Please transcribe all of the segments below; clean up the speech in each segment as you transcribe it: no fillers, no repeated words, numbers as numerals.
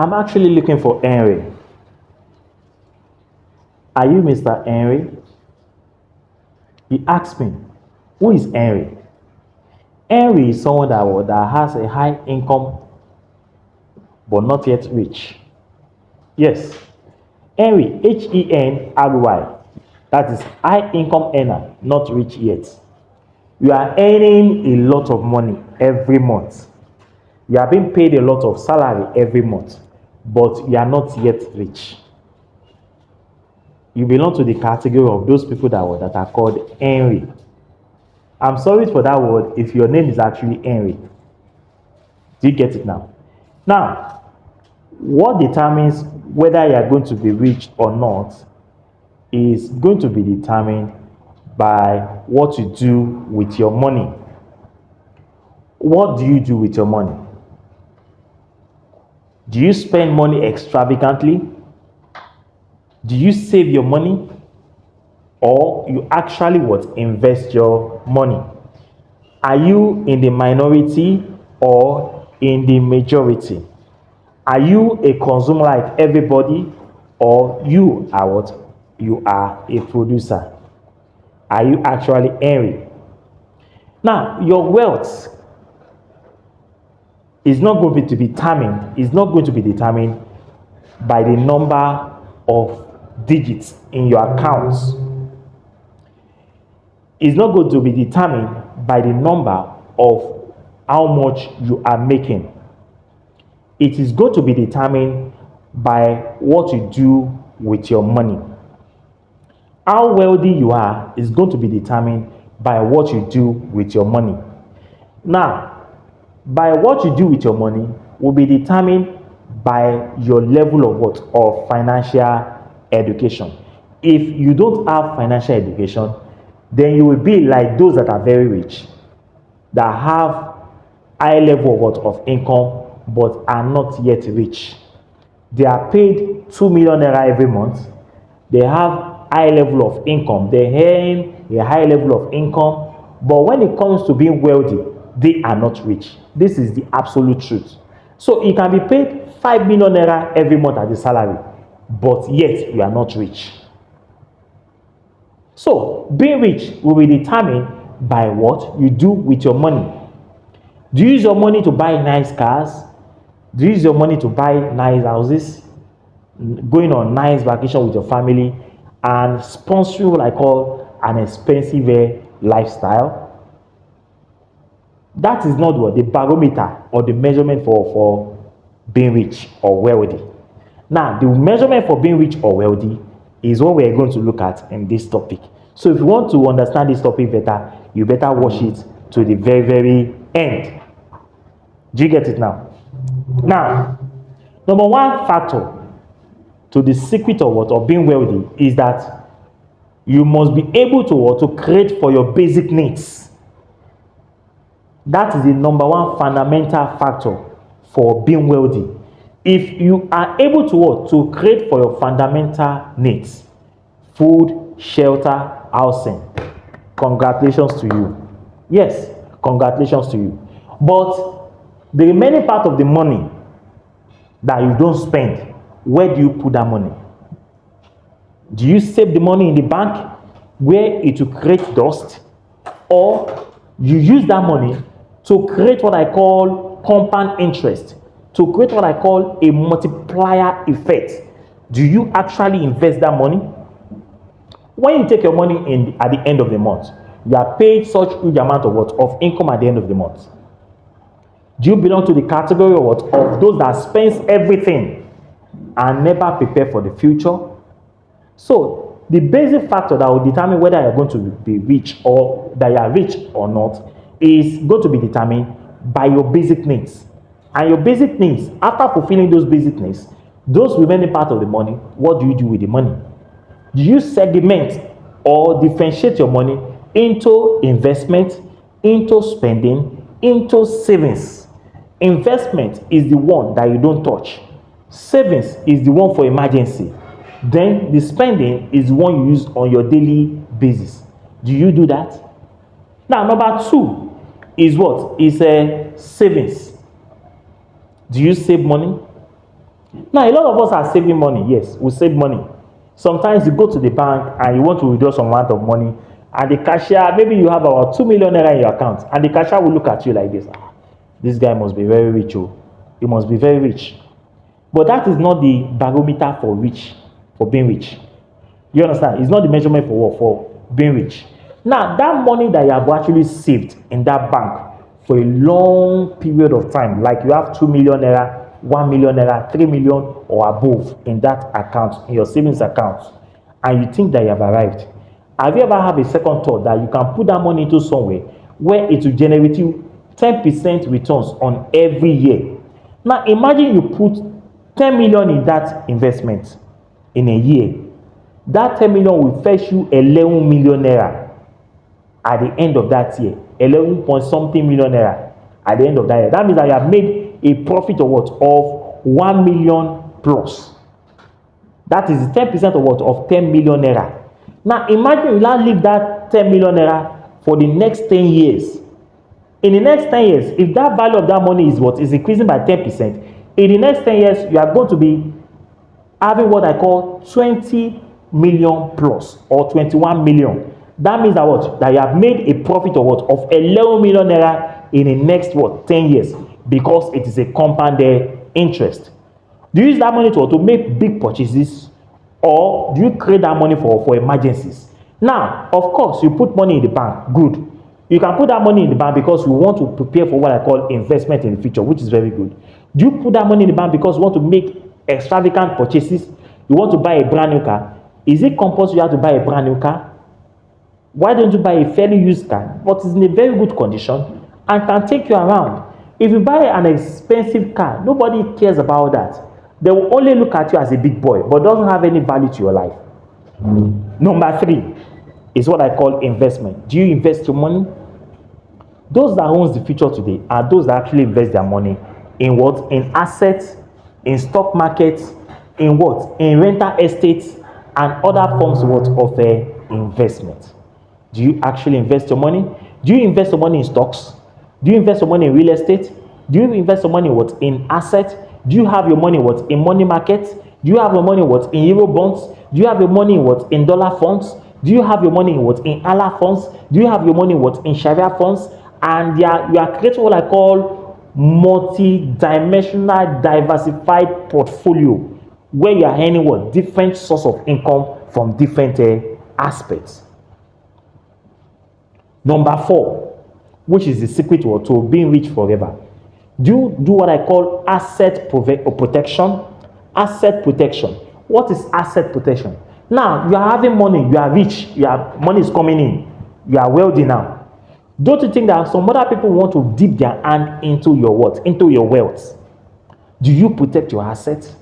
I'm actually looking for Henry. Are you Mr. Henry? He asked me, who is Henry? Henry is someone that has a high income but not yet rich. Yes, Henry, Henry, that is high income earner, not rich yet. You are earning a lot of money every month. You are being paid a lot of salary every month, but you are not yet rich. You belong to the category of those people that are called Henry. I'm sorry for that word if your name is actually Henry. Do you get it now? Now, what determines whether you are going to be rich or not is going to be determined by what you do with your money. What do you do with your money? Do you spend money extravagantly? Do you save your money? Or you actually invest your money? Are you in the minority or in the majority? Are you a consumer like everybody, or you are what? You are a producer. Are you actually Henry? Now, your wealth is not going to be determined by the number of digits in your accounts. It's not going to be determined by the number of how much you are making. It is going to be determined by what you do with your money. How wealthy you are is going to be determined by what you do with your money. Now, by what you do with your money will be determined by your level of what? Of financial education. If you don't have financial education, then you will be like those that are very rich, that have high level of what? Of income, but are not yet rich. They are paid 2 million naira every month. They have high level of income. They earn a high level of income. But when it comes to being wealthy, they are not rich. This is the absolute truth. So you can be paid 5 million naira every month as a salary, but yet you are not rich. So being rich will be determined by what you do with your money. Do you use your money to buy nice cars? Do you use your money to buy nice houses, going on nice vacation with your family, and sponsoring what I call an expensive lifestyle? That is not what the barometer or the measurement for being rich or wealthy. Now, the measurement for being rich or wealthy is what we are going to look at in this topic. So if you want to understand this topic better, you better watch it to the very, very end. Do you get it now? Now, number one factor to the secret of what of being wealthy is that you must be able to create for your basic needs. That is the number one fundamental factor for being wealthy. If you are able to create for your fundamental needs, food, shelter, housing, congratulations to you. Yes, congratulations to you. But the remaining part of the money that you don't spend, where do you put that money? Do you save the money in the bank where it will create dust, or you use that money to create what I call compound interest, to create what I call a multiplier effect? Do you actually invest that money? When you take your money at the end of the month, you are paid such huge amount of what? Of income at the end of the month. Do you belong to the category of what? Of those that spends everything and never prepare for the future? So the basic factor that will determine whether you're going to be rich or that you are rich or not is going to be determined by your basic needs. And your basic needs, after fulfilling those basic needs, those remaining part of the money, what do you do with the money? Do you segment or differentiate your money into investment, into spending, into savings? Investment is the one that you don't touch. Savings is the one for emergency. Then the spending is the one you use on your daily basis. Do you do that? Now, number two is what? Is savings. Do you save money? Now, a lot of us are saving money. Yes, we save money. Sometimes you go to the bank and you want to withdraw some amount of money, and the cashier, maybe you have about 2 million naira in your account, and the cashier will look at you like this. "Ah, this guy must be very rich. Oh, he must be very rich." But that is not the barometer for rich, for being rich. You understand? It's not the measurement for what? For being rich. Now, that money that you have actually saved in that bank for a long period of time, like you have 2 million naira, 1 million naira, 3 million or above in that account, in your savings account, and you think that you have arrived. Have you ever had a second thought that you can put that money into somewhere where it will generate you 10% returns on every year? Now, imagine you put 10 million in that investment in a year. That 10 million will fetch you 11 million naira at the end of that year. 11 point something million naira at the end of that year. That means that you have made a profit of what? Of 1 million plus. That is 10% of what? Of 10 million naira. Now imagine you now leave that 10 million naira for the next 10 years. In the next 10 years, if that value of that money is what? Is increasing by 10%, in the next 10 years, you are going to be having what I call 20 million plus or 21 million. That means that what? That you have made a profit of what? Of 11 million naira in the next what? 10 years, because it is a compounded interest. Do you use that money to make big purchases, or do you create that money for emergencies? Now, of course, you put money in the bank. Good. You can put that money in the bank because you want to prepare for what I call investment in the future, which is very good. Do you put that money in the bank because you want to make extravagant purchases? You want to buy a brand new car? Is it compulsory you have to buy a brand new car? Why don't you buy a fairly used car, but it's in a very good condition and can take you around? If you buy an expensive car, nobody cares about that. They will only look at you as a big boy, but doesn't have any value to your life. Number 3 is what I call investment. Do you invest your money? Those that owns the future today are those that actually invest their money in what? In assets, in stock markets, in what? In rental estates and other forms what? Of investment. Do you actually invest your money? Do you invest your money in stocks? Do you invest your money in real estate? Do you invest your money what? In assets? Do you have your money what? In money markets? Do you have your money what? In euro bonds? Do you have your money what? In dollar funds? Do you have your money in what? In Allah funds? Do you have your money what? In Sharia funds? And you are creating what I call multi-dimensional diversified portfolio, where you are earning what? Different source of income from different aspects. Number 4, which is the secret to being rich forever. Do you do what I call asset protection? Asset protection. What is asset protection? Now, you are having money, you are rich, money is coming in, you are wealthy now. Don't you think that some other people want to dip their hand into your what? Into your wealth? Do you protect your assets?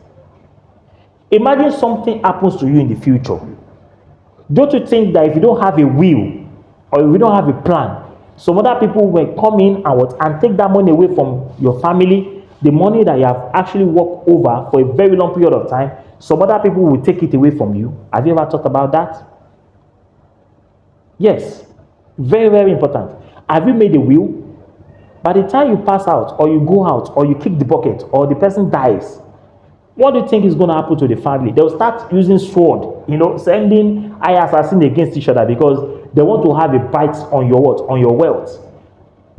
Imagine something happens to you in the future. Don't you think that if you don't have a will or if you don't have a plan, some other people will come in and take that money away from your family, the money that you have actually worked over for a very long period of time, some other people will take it away from you. Have you ever thought about that? Yes. Very, very important. Have you made a will? By the time you pass out or you go out or you kick the bucket or the person dies, what do you think is going to happen to the family? They'll start using sword, sending assassins against each other because they want to have a bite on your what? On your wealth.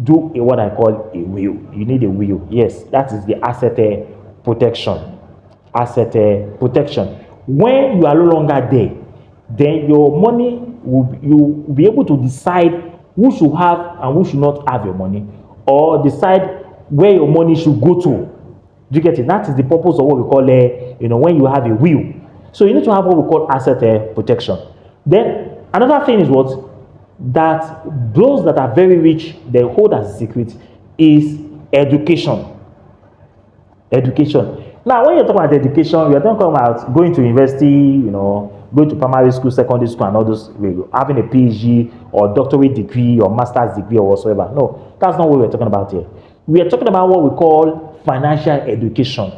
Do what I call a will. You need a will. Yes, that is the asset protection. Asset protection. When you are no longer there, then your money you'll be able to decide who should have and who should not have your money, or decide where your money should go to. Do you get it? That is the purpose of what we call when you have a will. So you need to have what we call asset protection. Then another thing is what? That those that are very rich, they hold as a secret is education. Education. Now, when you're talking about education, you're talking about going to university, going to primary school, secondary school, and all those, having a PhD or doctorate degree or master's degree or whatsoever. No, that's not what we're talking about here. We are talking about what we call financial education.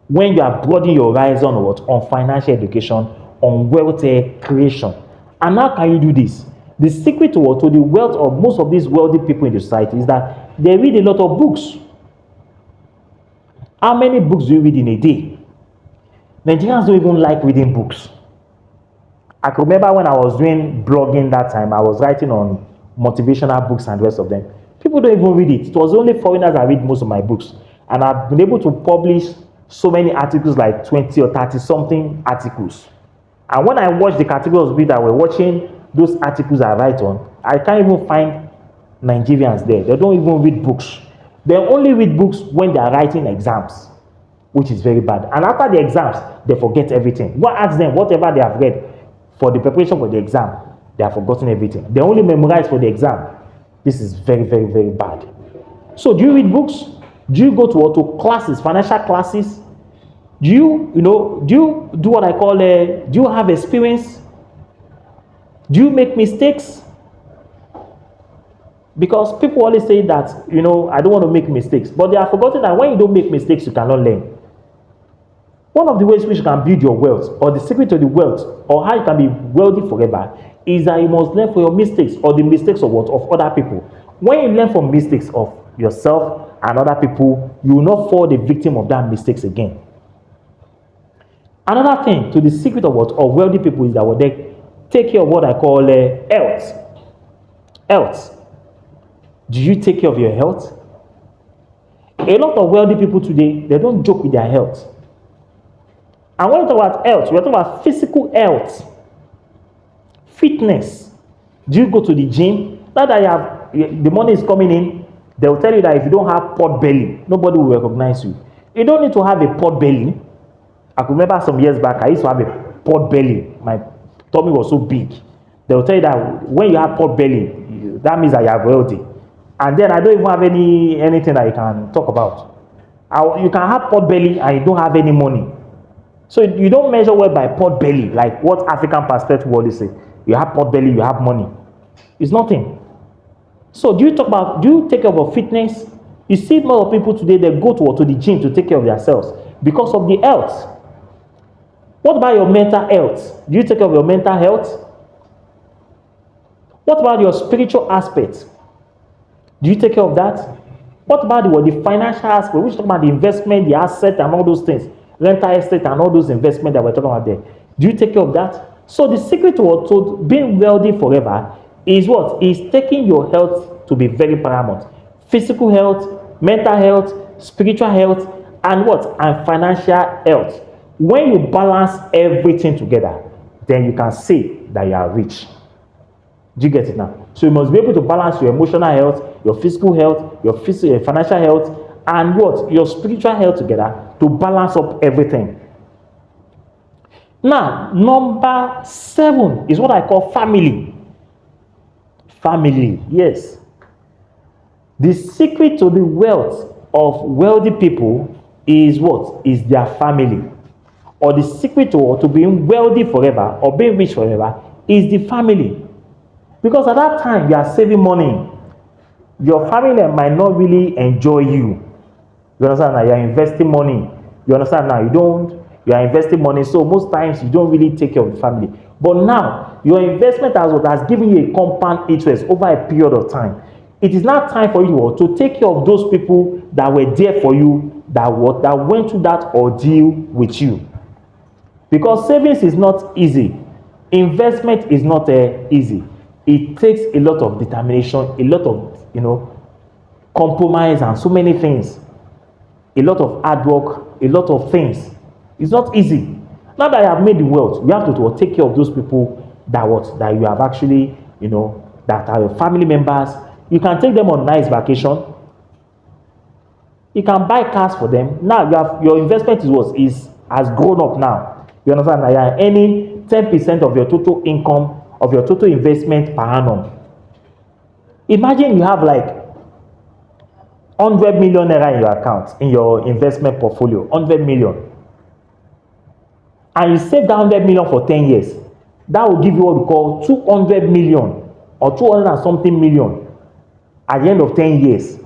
When you are broadening your horizon on financial education, on wealth creation. And how can you do this? The secret to the wealth of most of these wealthy people in the society is that they read a lot of books. How many books do you read in a day? Nigerians don't even like reading books. I could remember when I was doing blogging that time, I was writing on motivational books and the rest of them. People don't even read it. It was only foreigners that read most of my books. And I've been able to publish so many articles, like 20 or 30 something articles. And when I watch the categories of people that were watching those articles I write on, I can't even find Nigerians there. They don't even read books. They only read books when they are writing exams, which is very bad. And after the exams, they forget everything. Go ask them whatever they have read for the preparation for the exam, they have forgotten everything. They only memorize for the exam. This is very, very, very bad. So do you read books? Do you go to classes, financial classes? Do you do what I call do you have experience? Do you make mistakes? Because people always say that, I don't want to make mistakes. But they have forgotten that when you don't make mistakes, you cannot learn. One of the ways which you can build your wealth, or the secret to the wealth, or how you can be wealthy forever, is that you must learn from your mistakes, or the mistakes of what? Of other people. When you learn from mistakes of yourself and other people, you will not fall the victim of that mistakes again. Another thing to the secret of what? Of wealthy people is that what they take care of what I call health. Health. Do you take care of your health? A lot of wealthy people today, they don't joke with their health. And when we talk about health, we're talking about physical health, fitness. Do you go to the gym? Now that the money is coming in, they will tell you that if you don't have pot belly, nobody will recognize you. You don't need to have a pot belly. I could remember some years back, I used to have a pot belly. My tummy was so big. They will tell you that when you have pot belly, that means that you are wealthy. And then I don't even have anything that you can talk about. You can have pot belly and you don't have any money. So you don't measure well by pot belly, like what African perspective will always say. You have pot belly, you have money. It's nothing. So do you take care of your fitness? You see more people today, they go to the gym to take care of themselves because of the health. What about your mental health? Do you take care of your mental health? What about your spiritual aspect? Do you take care of that? What about the financial aspect? We talk about the investment, the asset, and all those things. Rental estate and all those investments that we're talking about there. Do you take care of that? So the secret to being wealthy forever is what? Is taking your health to be very paramount. Physical health, mental health, spiritual health, and what? And financial health. When you balance everything together, then you can say that you are rich. Do you get it now? So you must be able to balance your emotional health, your physical health, your financial health, and what? Your spiritual health together to balance up everything. Now, number 7 is what I call family. Family, yes. The secret to the wealth of wealthy people is what? Is their family. Or the secret to being wealthy forever or being rich forever is the family. Because at that time you are saving money. Your family might not really enjoy you. You understand now? You are investing money. You understand now? You are investing money. So most times you don't really take care of the family. But now your investment has given you a compound interest over a period of time. It is now time for you to take care of those people that were there for you, that went through that ordeal with you. Because savings is not easy. Investment is not easy. It takes a lot of determination, a lot of compromise, and so many things. A lot of hard work, a lot of things. It's not easy. Now that you have made the wealth, you have to take care of those people that you have actually, that are your family members. You can take them on nice vacation. You can buy cars for them. Now your investment has grown up now. You understand that you are earning 10% of your total income, of your total investment per annum. Imagine you have like 100 million naira in your account, in your investment portfolio, 100 million. And you save that 100 million for 10 years. That will give you what we call 200 million or 200 and something million at the end of 10 years.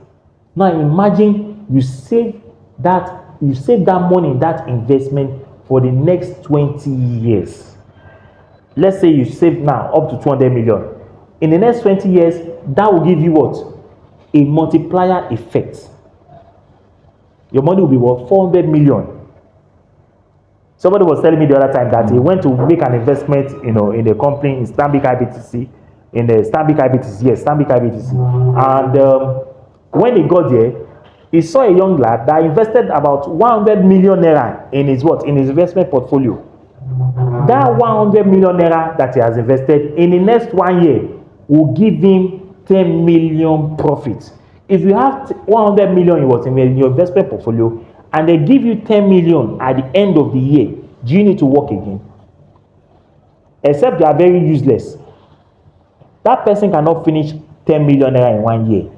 Now imagine you save that money in that investment for the next 20 years. Let's say you save now up to 200 million. In the next 20 years, that will give you what? A multiplier effect. Your money will be worth 400 million. Somebody was telling me the other time that he went to make an investment, in the company in Stanbic IBTC, in the Stanbic IBTC, yes, Stanbic IBTC. And when he got there, he saw a young lad that invested about 100 million naira in his investment portfolio. That 100 million naira that he has invested in the next 1 year will give him 10 million profit. If you have 100 million in your investment portfolio and they give you 10 million at the end of the year, do you need to work again? Except they are very useless. That person cannot finish 10 million naira in 1 year.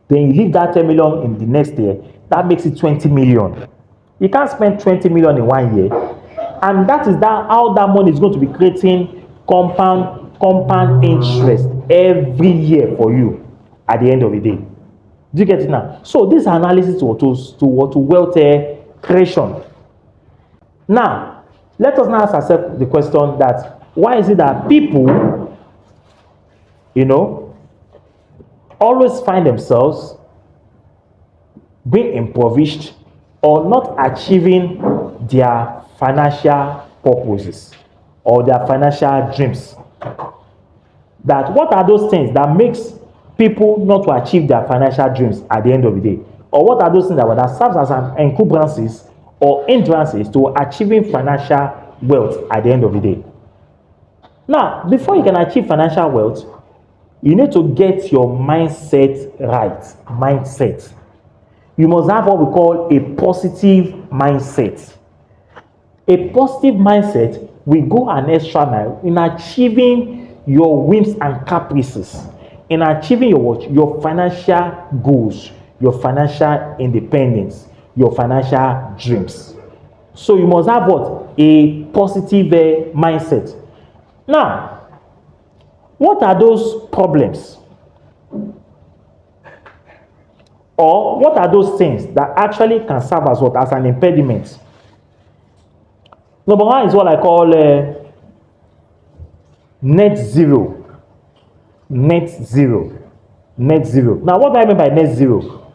Then you leave that 10 million in the next year, that makes it 20 million. You can't spend 20 million in 1 year. And that is how that money is going to be creating compound interest every year for you at the end of the day. Do you get it now? So this analysis to wealth creation. Now, let us now accept the question that why is it that people, always find themselves being impoverished or not achieving their financial purposes or their financial dreams? That what are those things that makes people not to achieve their financial dreams at the end of the day? Or what are those things that serves as an encumbrances or hindrances to achieving financial wealth at the end of the day? Now, before you can achieve financial wealth, you need to get your mindset right. Mindset. You must have what we call a positive mindset. A positive mindset will go an extra mile in achieving your whims and caprices, in achieving your financial goals, your financial independence, your financial dreams. So you must have what? A positive mindset. Now, what are those problems? Or what are those things that actually can serve as what? As an impediment? Number one is what I call net zero. Net zero. Net zero. Now, what do I mean by net zero?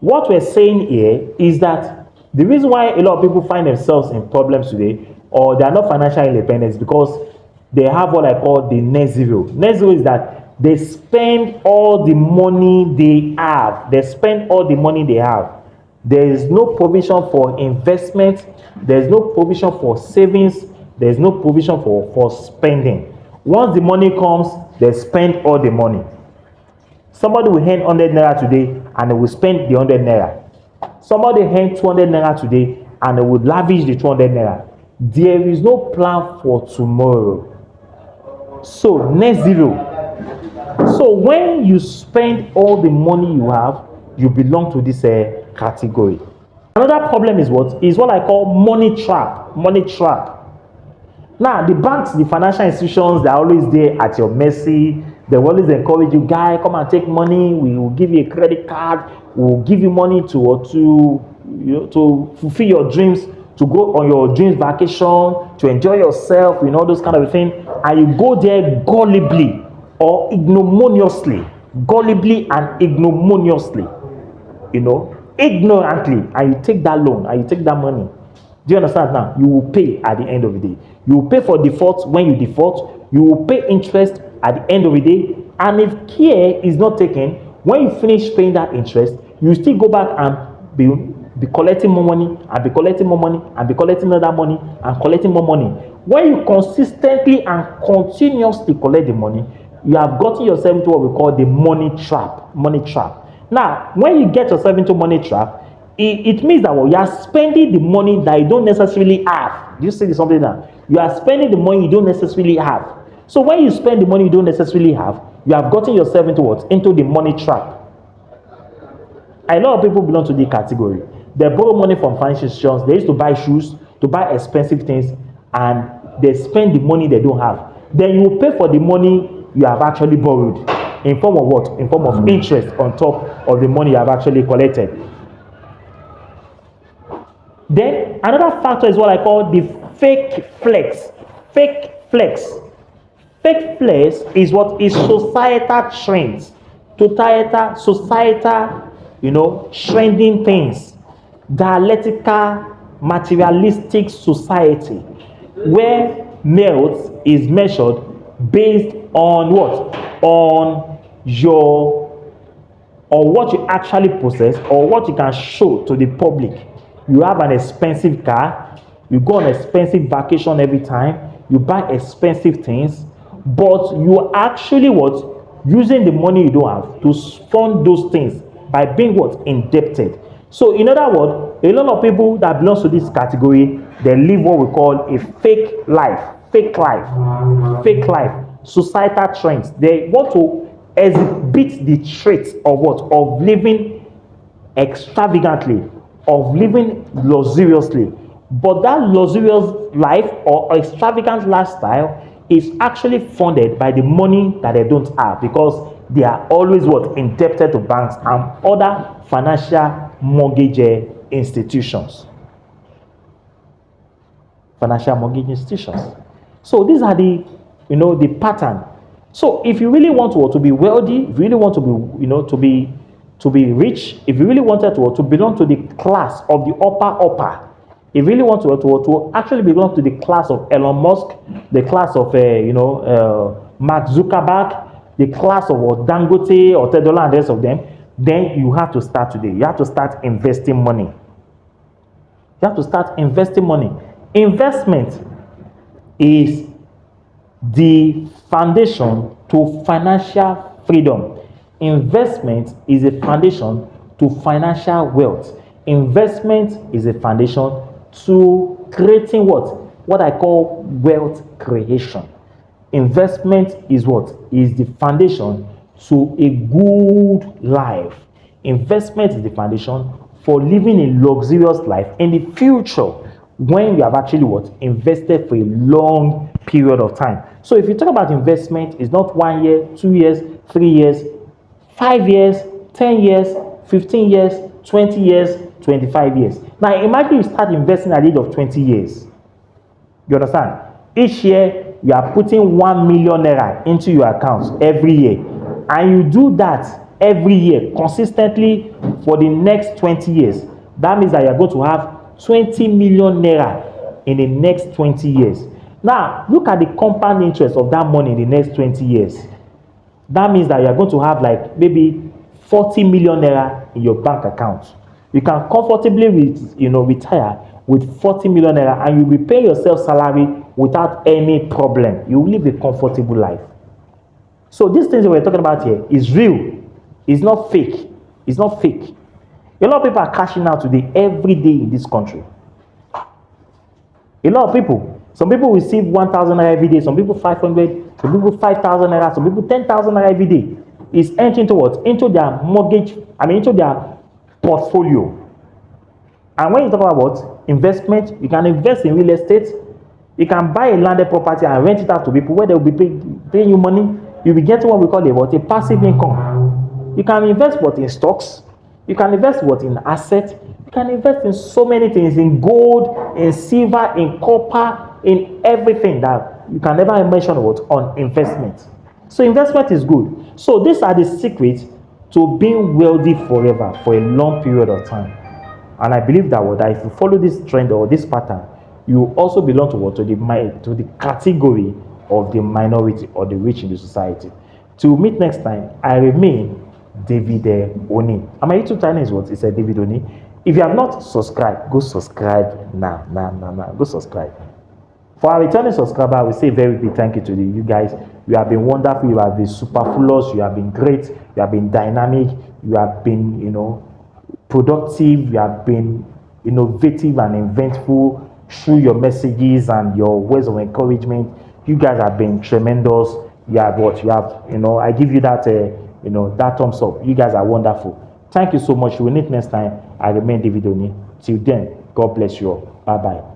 What we're saying here is that the reason why a lot of people find themselves in problems today, or they are not financially independent, is because they have what I call the net zero. Net zero is that they spend all the money they have. They spend all the money they have. There is no provision for investment. There is no provision for savings. There is no provision for spending. Once the money comes, they spend all the money. Somebody will earn 100 naira today and they will spend the 100 naira. Somebody earn 200 naira today and they will lavish the 200 naira. There is no plan for tomorrow. So, net zero. So, when you spend all the money you have, you belong to this category. Another problem is what I call money trap. Money trap. Now, the banks, the financial institutions, they're always there at your mercy. They always encourage you, guy, come and take money. We will give you a credit card. We will give you money to fulfill your dreams, to go on your dreams vacation, to enjoy yourself, those kind of things. And you go there gullibly or ignominiously, gullibly and ignominiously, ignorantly, and you take that loan and you take that money. Do you understand now? You will pay at the end of the day. You will pay for default when you default. You will pay interest at the end of the day. And if care is not taken, when you finish paying that interest, you still go back and be collecting more money, and be collecting more money, and be collecting another money, and collecting more money. When you consistently and continuously collect the money, you have gotten yourself into what we call the money trap. Money trap. Now, when you get yourself into money trap, it means that you are spending the money that you don't necessarily have. Do you see something now? You are spending the money you don't necessarily have. So when you spend the money you don't necessarily have, you have gotten yourself into what? Into the money trap. A lot of people belong to the category. They borrow money from financial institutions. They used to buy shoes, to buy expensive things, and they spend the money they don't have. Then you pay for the money you have actually borrowed in form of what? In form of interest on top of the money you have actually collected. Then another factor is what I call the fake flex. Fake flex. Fake flex is what is societal trends. Societal, trending things dialectical, materialistic society where wealth is measured based on what? On what you actually possess or what you can show to the public. You have an expensive car, you go on expensive vacation every time, you buy expensive things, but you actually what? Using the money you don't have to fund those things by being what? Indebted. So in other words, a lot of people that belongs to this category, they live what we call a fake life, societal trends. They want to exhibit the traits of what? Of living extravagantly, of living luxuriously. But that luxurious life or extravagant lifestyle is actually funded by the money that they don't have, because they are always what? Indebted to banks and other financial mortgage institutions. Financial mortgage institutions. So these are the pattern. So if you really want to be wealthy, if you really want to be to be rich, if you really wanted to belong to the class of the upper, if you really want to actually belong to the class of Elon Musk, the class of Mark Zuckerberg, the class of Dangote or Tedola and the rest of them, then you have to start today. You have to start investing money. You have to start investing money. Investment is the foundation to financial freedom. Investment is a foundation to financial wealth. Investment is a foundation to creating what? What I call wealth creation. Investment is what? Is the foundation to a good life. Investment is the foundation for living a luxurious life in the future, when you have actually what? Invested for a long period of time. So if you talk about investment, it's not 1 year, 2 years, 3 years, 5 years, 10 years, 15 years, 20 years, 25 years. Now imagine you start investing at the age of 20 years. You understand? Each year you are putting 1 million naira into your account every year, and you do that every year consistently for the next 20 years. That means that you are going to have 20 million naira in the next 20 years. Now look at the compound interest of that money in the next 20 years. That means that you are going to have like maybe 40 million naira in your bank account. You can comfortably retire with 40 million naira, and you will pay yourself salary without any problem. You will live a comfortable life. So these things that we're talking about here is real. It's not fake. It's not fake. A lot of people are cashing out today every day in this country. A lot of people. Some people receive 1,000 naira every day. Some people 500. Some people 5,000 naira. Some people 10,000 naira every day. It's entering into what? Into their mortgage. Into their portfolio. And when you talk about what? Investment, you can invest in real estate. You can buy a landed property and rent it out to people where they will be paying you money. You'll be getting what we call a passive income. You can invest in stocks. You can invest in assets. You can invest in so many things, in gold, in silver, in copper, in everything that you can never mention on investment. So investment is good. So these are the secrets to being wealthy forever for a long period of time. And I believe that if you follow this trend or this pattern, you also belong to the category of the minority or the rich in the society. Till meet next time, I remain David Oni. And my YouTube channel is what? It's a David Oni. If you have not subscribed, go subscribe now. Go subscribe. For our returning subscriber, I will say a very big thank you to you guys. You have been wonderful. You have been superfluous. You have been great. You have been dynamic. You have been, productive. You have been innovative and inventful through your messages and your words of encouragement. You guys have been tremendous. I give you that that thumbs up. You guys are wonderful. Thank you so much. We'll meet next time. I remain David Oni. Till then, God bless you all. Bye bye.